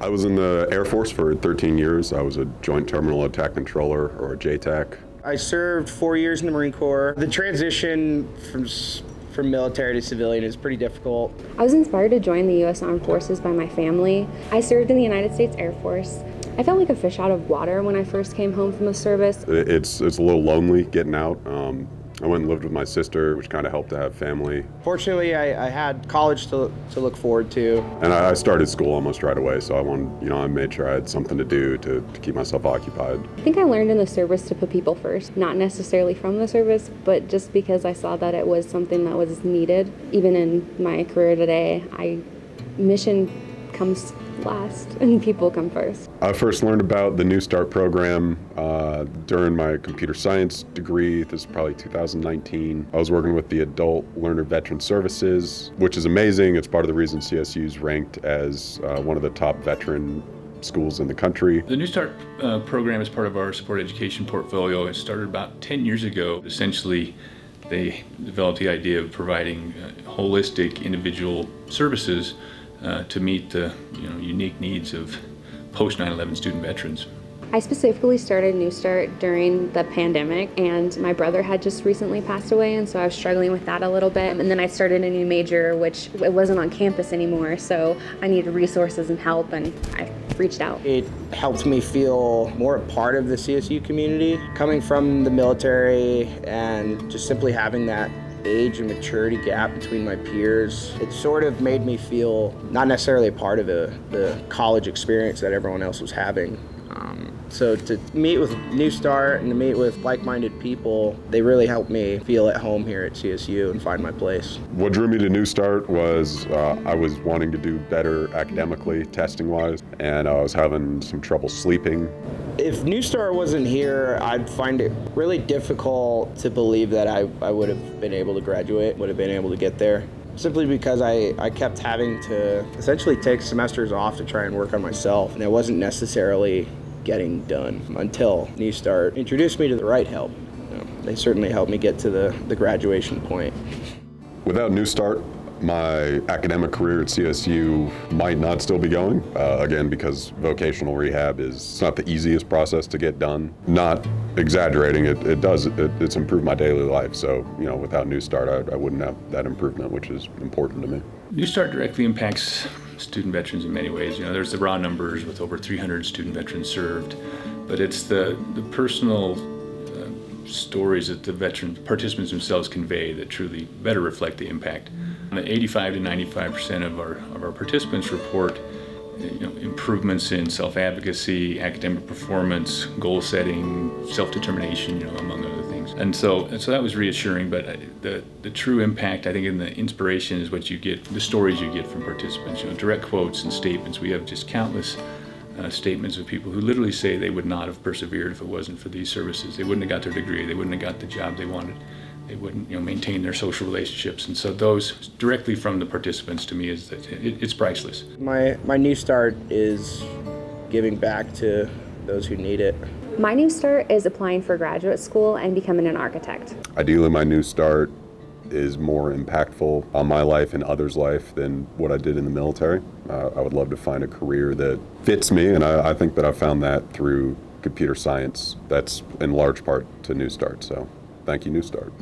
I was in the Air Force for 13 years. I was a Joint Terminal Attack Controller, or a JTAC. I served 4 years in the Marine Corps. The transition from military to civilian is pretty difficult. I was inspired to join the U.S. Armed Forces by my family. I served in the United States Air Force. I felt like a fish out of water when I first came home from the service. It's a little lonely getting out. I went and lived with my sister, which kind of helped to have family. Fortunately, I had college to look forward to. And I started school almost right away, so I made sure I had something to do to keep myself occupied. I think I learned in the service to put people first, not necessarily from the service, but just because I saw that it was something that was needed. Even in my career today, mission comes last and people come first. I first learned about the New Start program during my computer science degree. This is probably 2019. I was working with the Adult Learner Veteran Services, which is amazing. It's part of the reason CSU is ranked as one of the top veteran schools in the country. The New Start program is part of our support education portfolio. It started about 10 years ago. Essentially, they developed the idea of providing holistic individual services to meet the unique needs of post 9/11 student veterans. I specifically started New Start during the pandemic, and my brother had just recently passed away, and so I was struggling with that a little bit. And then I started a new major, which it wasn't on campus anymore, so I needed resources and help, and I reached out. It helped me feel more a part of the CSU community. Coming from the military and just simply having that age and maturity gap between my peers, it sort of made me feel not necessarily a part of the college experience that everyone else was having. So to meet with New Start and to meet with like-minded people, they really helped me feel at home here at CSU and find my place. What drew me to New Start was I was wanting to do better academically, testing-wise, and I was having some trouble sleeping. If New Start wasn't here, I'd find it really difficult to believe that I would have been able to graduate, would have been able to get there. Simply because I kept having to essentially take semesters off to try and work on myself, and it wasn't necessarily getting done until New Start introduced me to the right help. They certainly helped me get to the graduation point. Without New Start, my academic career at CSU might not still be going, again, because vocational rehab it's not the easiest process to get done. Not exaggerating, it's improved my daily life. So, without New Start, I wouldn't have that improvement, which is important to me. New Start directly impacts student veterans in many ways. There's the raw numbers with over 300 student veterans served, but it's the personal stories that the veteran participants themselves convey that truly better reflect the impact. 85 to 95% of our participants report improvements in self-advocacy, academic performance, goal setting, self-determination, among other things. And so that was reassuring, but the true impact, I think, in the inspiration is what you get, the stories you get from participants, direct quotes and statements. We have just countless statements of people who literally say they would not have persevered if it wasn't for these services. They wouldn't have got their degree, they wouldn't have got the job they wanted. They wouldn't maintain their social relationships. And so those directly from the participants to me is that it's priceless. My New Start is giving back to those who need it. My New Start is applying for graduate school and becoming an architect. Ideally, my New Start is more impactful on my life and others' life than what I did in the military. I would love to find a career that fits me, and I think that I found that through computer science. That's in large part to New Start. So thank you, New Start.